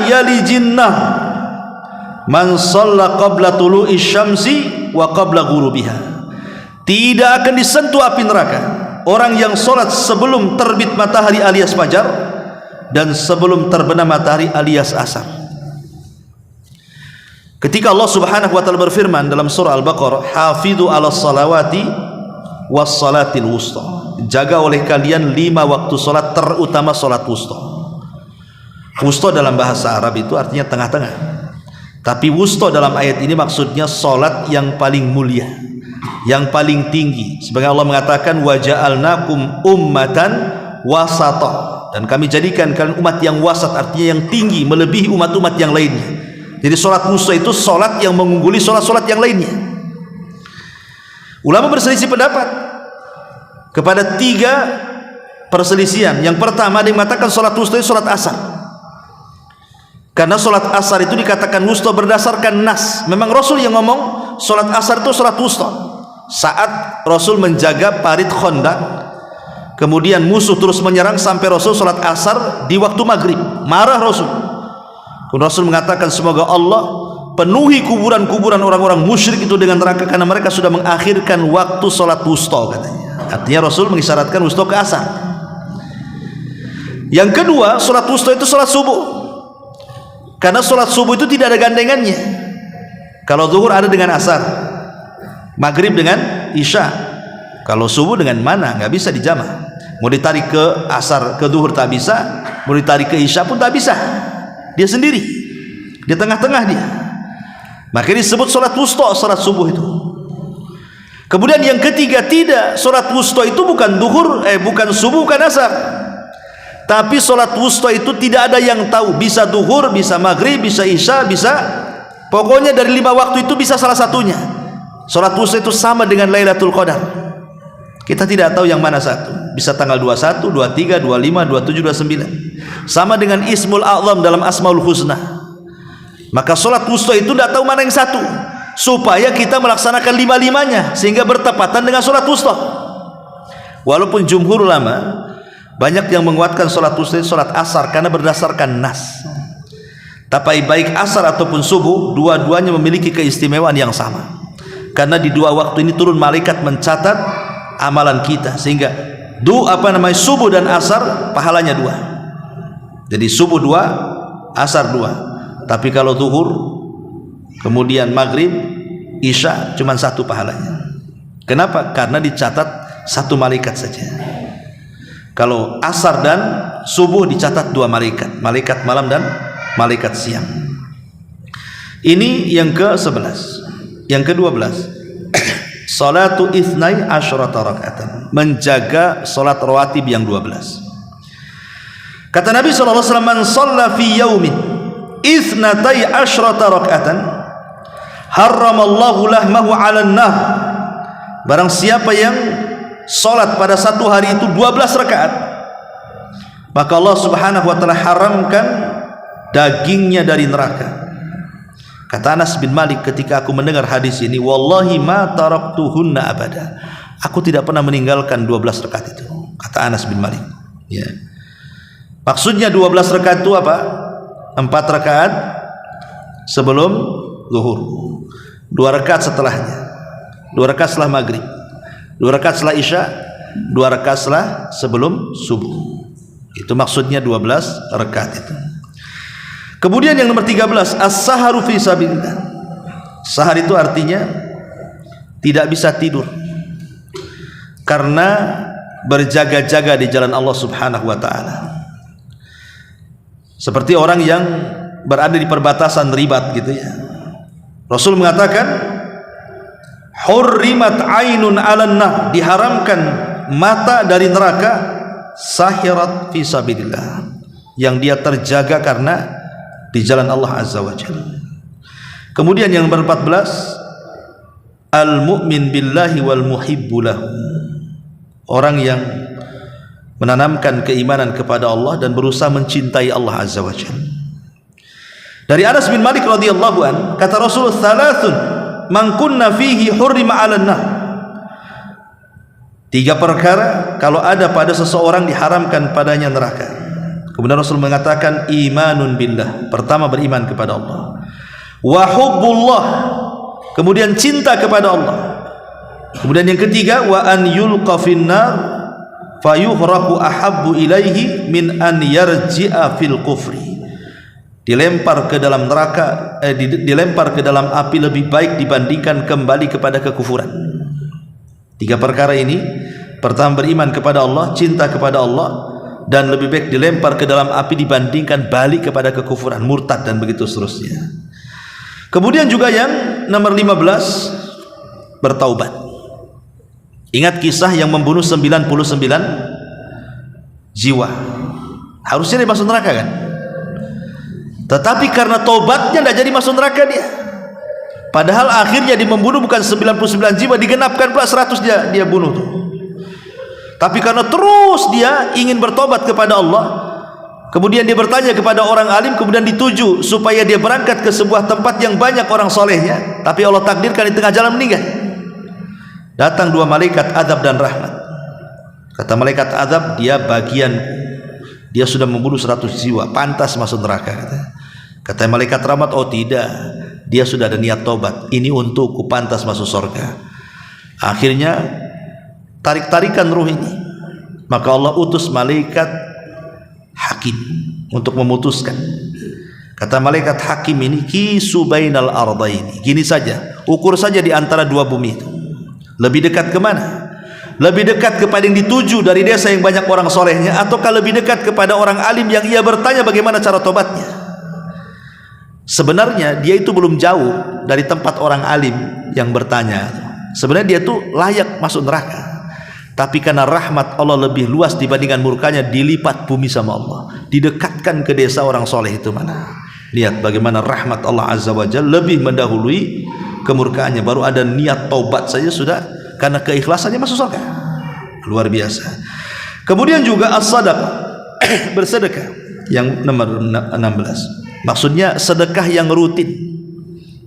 Man shalla qabla tulu'i syamsi wa qabla ghurubiha. Tidak akan disentuh api neraka orang yang salat sebelum terbit matahari alias fajar dan sebelum terbenam matahari alias asar. Ketika Allah Subhanahu wa taala berfirman dalam surah Al-Baqarah, "Hafidhu 'alas salawati was salatil wusta." Jaga oleh kalian 5 waktu salat, terutama salat wusta. Wusta dalam bahasa Arab itu artinya tengah-tengah. Tapi wusta dalam ayat ini maksudnya salat yang paling mulia, yang paling tinggi. Sebagai Allah mengatakan, "Wa ja'alnakum ummatan wasata." Dan kami jadikan kalian umat yang wasat, artinya yang tinggi, melebihi umat-umat yang lainnya. Jadi salat wusta itu salat yang mengungguli salat-salat yang lainnya. Ulama berselisih pendapat kepada 3 perselisihan. Yang pertama, ada yang mengatakan salat wusta itu salat asar. Karena sholat asar itu dikatakan wusta berdasarkan nas. Memang Rasul yang ngomong sholat asar itu sholat wusta. Saat Rasul menjaga parit Khandaq, kemudian musuh terus menyerang sampai Rasul sholat asar di waktu maghrib. Marah Rasul. Rasul mengatakan, semoga Allah penuhi kuburan-kuburan orang-orang musyrik itu dengan neraka karena mereka sudah mengakhirkan waktu sholat wusta, katanya. Artinya Rasul mengisyaratkan wusta ke asar. Yang kedua, sholat wusta itu sholat subuh. Karena sholat subuh itu tidak ada gandengannya. Kalau zuhur ada dengan asar, maghrib dengan isya. Kalau subuh dengan mana? Nggak bisa dijamah. Mau ditarik ke asar, ke zuhur tak bisa. Mau ditarik ke isya pun tak bisa. Dia sendiri, di tengah-tengah dia. Makanya disebut sholat wusta, sholat subuh itu. Kemudian yang ketiga, tidak, sholat wusta itu bukan zuhur, bukan subuh, bukan asar. Tapi sholat wusta itu tidak ada yang tahu, bisa duhur, bisa maghrib, bisa isya, bisa, pokoknya dari 5 waktu itu bisa salah satunya. Sholat wusta itu sama dengan Lailatul Qadar. Kita tidak tahu yang mana satu. Bisa tanggal 21, 23, 25, 27, 29. Sama dengan Ismul A'zam dalam Asmaul Husna. Maka sholat wusta itu tidak tahu mana yang satu, supaya kita melaksanakan 5-5-nya sehingga bertepatan dengan sholat wusta. Walaupun jumhur ulama banyak yang menguatkan sholat wusta itu sholat asar karena berdasarkan nas. Tapi baik asar ataupun subuh, dua-duanya memiliki keistimewaan yang sama. Karena di 2 waktu ini turun malaikat mencatat amalan kita, sehingga subuh dan asar pahalanya 2. Jadi subuh 2, asar 2. Tapi kalau zuhur, kemudian maghrib, isya cuma 1 pahalanya. Kenapa? Karena dicatat 1 malaikat saja. Kalau asar dan subuh dicatat 2 malaikat, malaikat malam dan malaikat siang. Ini yang ke-11. Yang ke-12, salatu ithnai asyrata raka'atan, menjaga salat rawatib yang 12. Kata Nabi sallallahu alaihi wasallam, "Man shalla fi yaumin ithnatai asyrata raka'atan, harramallahu lahmahu 'alan nar." Barang siapa yang salat pada satu hari itu 12 rakaat, maka Allah Subhanahu wa taala haramkan dagingnya dari neraka. Kata Anas bin Malik ketika aku mendengar hadis ini, wallahi ma taraktuhunna abada. Aku tidak pernah meninggalkan 12 rakaat itu. Kata Anas bin Malik. Ya. Maksudnya 12 rakaat itu apa? 4 rakaat sebelum zuhur, 2 rakaat setelahnya, 2 rakaat setelah maghrib, 2 rakaat setelah isya, 2 rakaat setelah sebelum subuh. Itu maksudnya 12 rakaat itu. Kemudian yang nomor 13, as-saharu fi sabilillah. Sahar itu artinya tidak bisa tidur karena berjaga-jaga di jalan Allah Subhanahu wa taala. Seperti orang yang berada di perbatasan ribat gitu ya. Rasul mengatakan, hurrimat ainun 'alan nar, diharamkan mata dari neraka, sahirat fi sabilillah, yang dia terjaga karena di jalan Allah Azza wa Jalla. Kemudian yang nomor 14, al-mu'min billahi wal muhibbu lahu, orang yang menanamkan keimanan kepada Allah dan berusaha mencintai Allah Azza wa Jalla. Dari Anas bin Malik radhiyallahu an, kata Rasul, "Thalathun man kunna fihi hurrima 'alan nar." 3 perkara kalau ada pada seseorang diharamkan padanya neraka. Kemudian Rasul mengatakan, imanun billah, pertama beriman kepada Allah, wa hubbullah, kemudian cinta kepada Allah. Kemudian yang ketiga, wa an yulqa finnar fayuhraku ahabbu ilaihi min an yarji'a fil kufri. Dilempar ke dalam neraka, dilempar ke dalam api lebih baik dibandingkan kembali kepada kekufuran. Tiga perkara ini, pertama beriman kepada Allah, cinta kepada Allah, dan lebih baik dilempar ke dalam api dibandingkan balik kepada kekufuran, murtad, dan begitu seterusnya. Kemudian juga yang nomor 15, bertaubat. Ingat kisah yang membunuh 99 jiwa, harusnya dia masuk neraka kan, tetapi karena taubatnya tidak jadi masuk neraka dia. Padahal akhirnya dia membunuh bukan 99 jiwa, digenapkan pula 100 dia bunuh tuh. Tapi karena terus dia ingin bertobat kepada Allah, kemudian dia bertanya kepada orang alim, kemudian dituju supaya dia berangkat ke sebuah tempat yang banyak orang solehnya, tapi Allah takdirkan di tengah jalan meninggal. Datang dua malaikat azab dan rahmat. Kata malaikat azab, dia bagian, dia sudah membunuh 100 jiwa, pantas masuk neraka. Kata malaikat rahmat, oh tidak, dia sudah ada niat tobat, ini untukku, pantas masuk surga. Akhirnya tarik-tarikan ruh ini, maka Allah utus malaikat hakim untuk memutuskan. Kata malaikat hakim ini, kisu bainal ardaini, gini saja, ukur saja di antara dua bumi itu, lebih dekat kemana? Lebih dekat kepada yang dituju dari desa yang banyak orang solehnya, ataukah lebih dekat kepada orang alim yang ia bertanya bagaimana cara tobatnya? Sebenarnya dia itu belum jauh dari tempat orang alim yang bertanya. Sebenarnya dia itu layak masuk neraka, tapi karena rahmat Allah lebih luas dibandingkan murkanya, dilipat bumi sama Allah, didekatkan ke desa orang soleh itu mana. Lihat bagaimana rahmat Allah Azza wa Jalla lebih mendahului kemurkaannya. Baru ada niat taubat saja sudah, karena keikhlasannya masuk surga. Luar biasa. Kemudian juga as-sadaqah, bersedekah, yang nomor 16. Maksudnya sedekah yang rutin,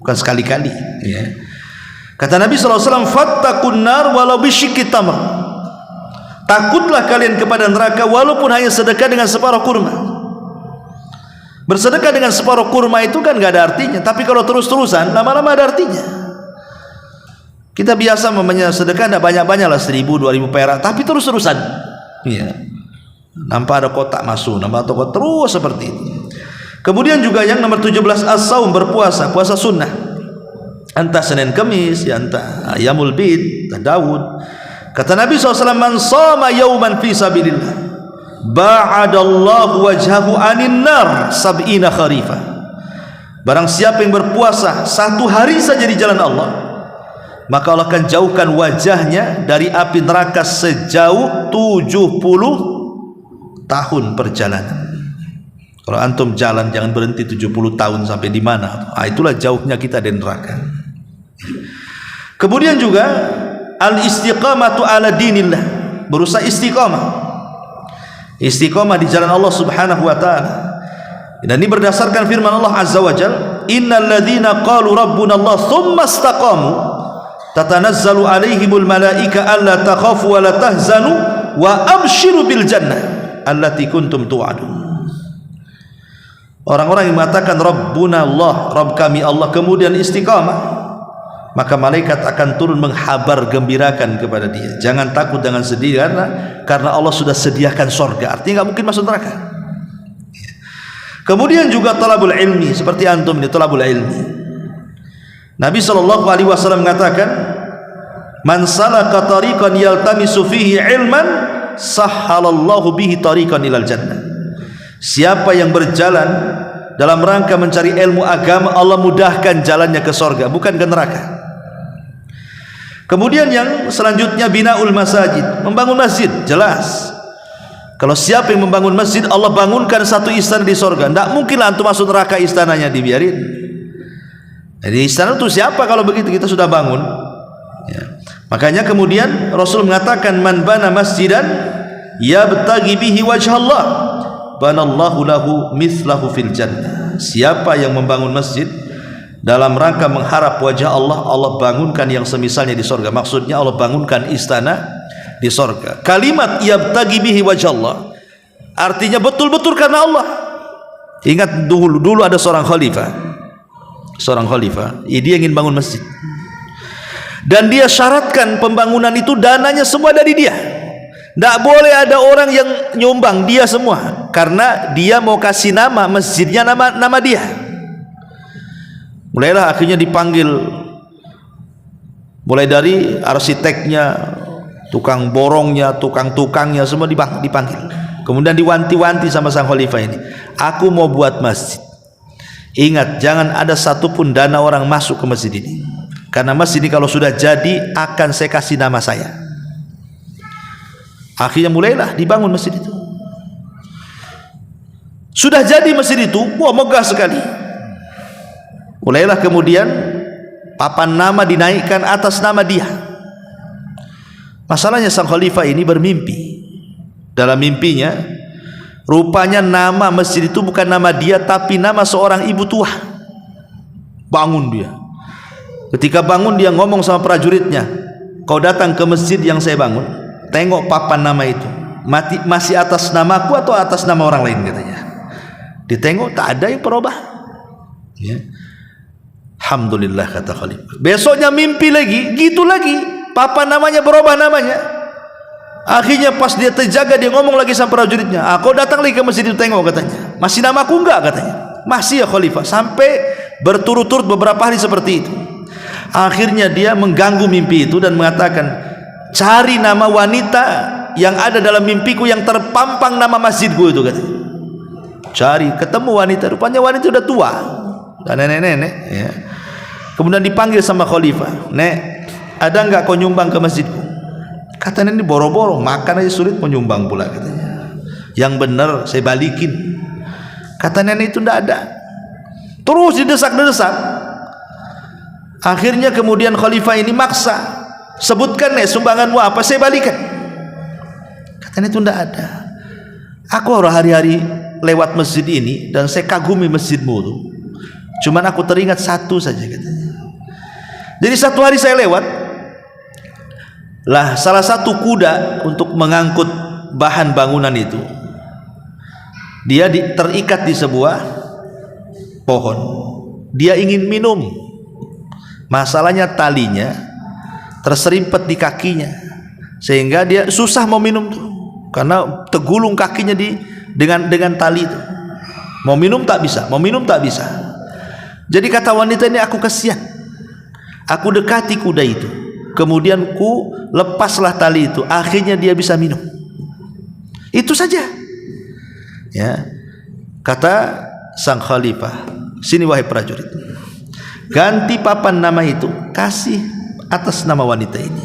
bukan sekali-kali ya. Kata Nabi SAW, fattaqun nar walau bisyikki tamr, takutlah kalian kepada neraka walaupun hanya sedekah dengan separuh kurma. Bersedekah dengan separuh kurma itu kan gak ada artinya, tapi kalau terus-terusan lama-lama ada artinya. Kita biasa memangnya sedekah tidak banyak-banyak lah, 1.000, 2.000 perak, tapi terus-terusan ya. Nampak ada kotak masuk, nampak ada kotak, terus seperti itu. Kemudian juga yang nomor 17, as-saum, berpuasa, puasa sunnah, entah Senin Kemis ya, entah Ayamul Bid, entah Daud. Kata Nabi SAW, man shoma yauman fi sabilillah ba'adallahu wajhahu anin nar sab'ina kharifah. Barang siapa yang berpuasa satu hari saja di jalan Allah, maka Allah akan jauhkan wajahnya dari api neraka sejauh 70 tahun perjalanan. Kalau antum jalan jangan berhenti 70 tahun sampai di mana. Itulah jauhnya kita dari neraka. Kemudian juga al-istiqamatu ala dinillah, berusaha istiqamah. Istiqamah di jalan Allah Subhanahu wa taala. Dan ini berdasarkan firman Allah Azza wa Jalla, innal ladzina qalu rabbuna Allah tsumma istaqamu tatanazzalu alaihimul malaika alla takhafu wa la tahzanu wa abshiru bil jannah allati kuntum tu'adun. Orang-orang yang mengatakan Rabbuna Allah, Rabb kami Allah, kemudian istiqamah, maka malaikat akan turun menghabar gembirakan kepada dia, jangan takut, jangan sedih, karena Allah sudah sediakan surga. Artinya nggak mungkin masuk neraka. Kemudian juga talabul ilmi, seperti antum ini talabul ilmi. Nabi SAW mengatakan, man salaka tariqan yaltamisu fihi ilman sahhalallahu bihi tariqan ilal jannah. Siapa yang berjalan dalam rangka mencari ilmu agama, Allah mudahkan jalannya ke surga, bukan ke neraka. Kemudian yang selanjutnya binaul masajid, membangun masjid. Jelas kalau siapa yang membangun masjid, Allah bangunkan satu istana di surga. Tidak mungkinlah antum masuk neraka istananya dibiarin. Jadi istana itu siapa kalau begitu kita sudah bangun ya. Makanya kemudian Rasul mengatakan, man bana masjidan yabtaghi bihi wajhallah banallahu lahu mithlahu fil jannah. Siapa yang membangun masjid dalam rangka mengharap wajah Allah, Allah bangunkan yang semisalnya di sorga. Maksudnya Allah bangunkan istana di sorga. Kalimat yabtaghi bihi wajah Allah artinya betul-betul karena Allah. Ingat dulu ada seorang khalifah, seorang khalifah, dia ingin bangun masjid, dan dia syaratkan pembangunan itu dananya semua dari dia. Tidak boleh ada orang yang nyumbang, dia semua, karena dia mau kasih nama masjidnya nama dia. Mulailah akhirnya dipanggil, mulai dari arsiteknya, tukang borongnya, tukang-tukangnya, semua dipanggil. Kemudian diwanti-wanti sama sang khalifah ini, aku mau buat masjid, ingat jangan ada satupun dana orang masuk ke masjid ini, karena masjid ini kalau sudah jadi akan saya kasih nama saya. Akhirnya mulailah dibangun masjid itu. Sudah jadi masjid itu, wah megah sekali. Mulailah kemudian papan nama dinaikkan atas nama dia. Masalahnya sang khalifah ini bermimpi. Dalam mimpinya, rupanya nama masjid itu bukan nama dia, tapi nama seorang ibu tua. Bangun dia. Ketika bangun dia ngomong sama prajuritnya, kau datang ke masjid yang saya bangun, tengok papan nama itu, masih atas namaku atau atas nama orang lain, katanya. Ditengok tak ada yang berubah, ya. Alhamdulillah, kata khalifah. Besoknya mimpi lagi, gitu lagi, papan namanya berubah namanya. Akhirnya pas dia terjaga, dia ngomong lagi sama prajuritnya, kau datang lagi ke masjid itu, tengok, katanya. Masih namaku enggak, katanya. Masih ya khalifah. Sampai berturut-turut beberapa hari seperti itu. Akhirnya dia mengganggu mimpi itu dan mengatakan, cari nama wanita yang ada dalam mimpiku yang terpampang nama masjidku itu, katanya. Cari, ketemu wanita, rupanya wanita sudah tua, dan nenek-nenek, ya. Kemudian dipanggil sama khalifah, nek, ada enggak kau nyumbang ke masjidku? Kata nenek, boro-boro makan aja sulit mau nyumbang pula, katanya. Yang benar saya balikin. Kata nenek, itu enggak ada. Terus didesak-desak. Akhirnya kemudian khalifah ini maksa, sebutkan nek sumbanganmu apa, saya balikan. Katanya itu tidak ada. Aku hari-hari lewat masjid ini dan saya kagumi masjidmu tuh. Cuman aku teringat satu saja, katanya. Jadi satu hari saya lewat, lah salah satu kuda untuk mengangkut bahan bangunan itu, dia terikat di sebuah pohon. Dia ingin minum. Masalahnya talinya terserimpet di kakinya, sehingga dia susah mau minum tuh, karena tergulung kakinya dengan tali itu. Mau minum tak bisa, mau minum tak bisa. Jadi kata wanita ini, aku kasihan, aku dekati kuda itu, kemudian ku lepaslah tali itu, akhirnya dia bisa minum. Itu saja, ya. Kata sang khalifah, sini wahai prajurit, ganti papan nama itu, kasih atas nama wanita ini.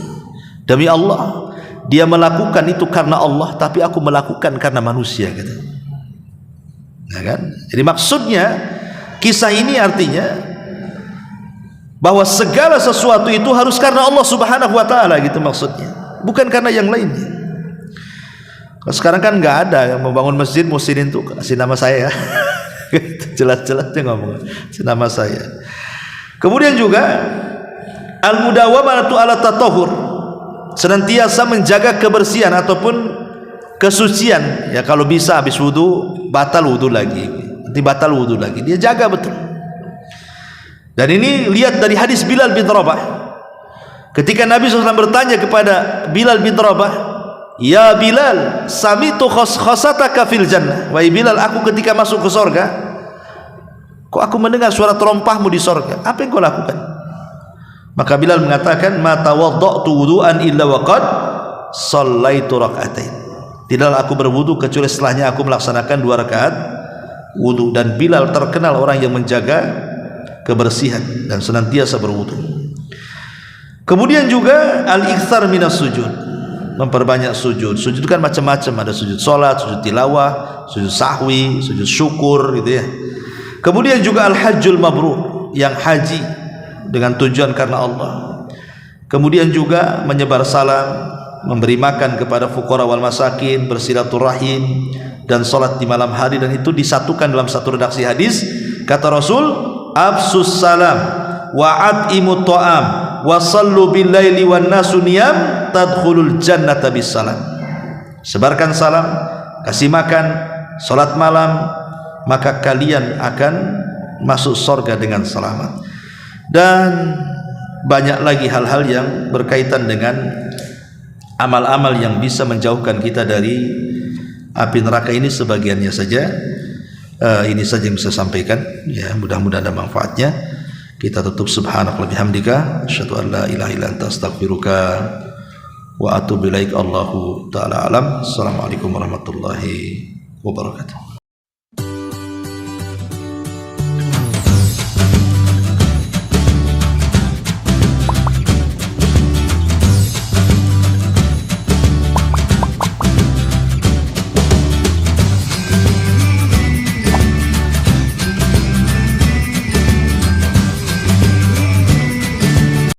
Demi Allah, dia melakukan itu karena Allah, tapi aku melakukan karena manusia, kata. Nah, kan? Jadi maksudnya kisah ini artinya bahwa segala sesuatu itu harus karena Allah Subhanahu wa taala, gitu maksudnya. Bukan karena yang lainnya. Sekarang kan nggak ada yang membangun masjid muslimin tuh kasih nama saya. Jelas-jelas dia ngomong nama saya. Kemudian juga al-mudawamatu ala tatahur, senantiasa menjaga kebersihan ataupun kesucian, ya. Kalau bisa habis wudu batal wudu lagi, nanti batal wudu lagi, dia jaga betul. Dan ini lihat dari hadis Bilal bin Rabah, ketika Nabi SAW bertanya kepada Bilal bin Rabah, ya Bilal, samitu khosataka fil jannah, wahai Bilal, aku ketika masuk ke sorga, kok aku mendengar suara terompahmu di sorga, apa yang kau lakukan? Maka Bilal mengatakan, ma tawadda'tu wudu'an illa waqad shallaitu rak'atain, tidaklah aku berwudu kecuali setelahnya aku melaksanakan 2 rakaat wudu. Dan Bilal terkenal orang yang menjaga kebersihan dan senantiasa berwudu. Kemudian juga al-iktsar minas sujud, memperbanyak sujud. Sujud kan macam-macam, ada sujud salat, sujud tilawah, sujud sahwi, sujud syukur, gitu ya. Kemudian juga al-hajjul mabrur, yang haji dengan tujuan karena Allah. Kemudian juga menyebar salam, memberi makan kepada fuqara wal masakin, bersilaturahim, dan salat di malam hari. Dan itu disatukan dalam satu redaksi hadis, kata Rasul, afsus salam wa at'imut ta'am wa sallu bil laili wan nasu niyam tadkhulul jannata bis salam. Sebarkan salam, kasih makan, salat malam, maka kalian akan masuk surga dengan selamat. dan banyak lagi hal-hal yang berkaitan dengan amal-amal yang bisa menjauhkan kita dari api neraka ini. Sebagiannya saja ini saja yang bisa sampaikan, ya, mudah-mudahan ada manfaatnya. Kita tutup. Subhanakallahumma bihamdika asyhadu an la ilaha illa anta astaghfiruka wa atubu ilaik. Allahu taala alam. Assalamualaikum warahmatullahi wabarakatuh.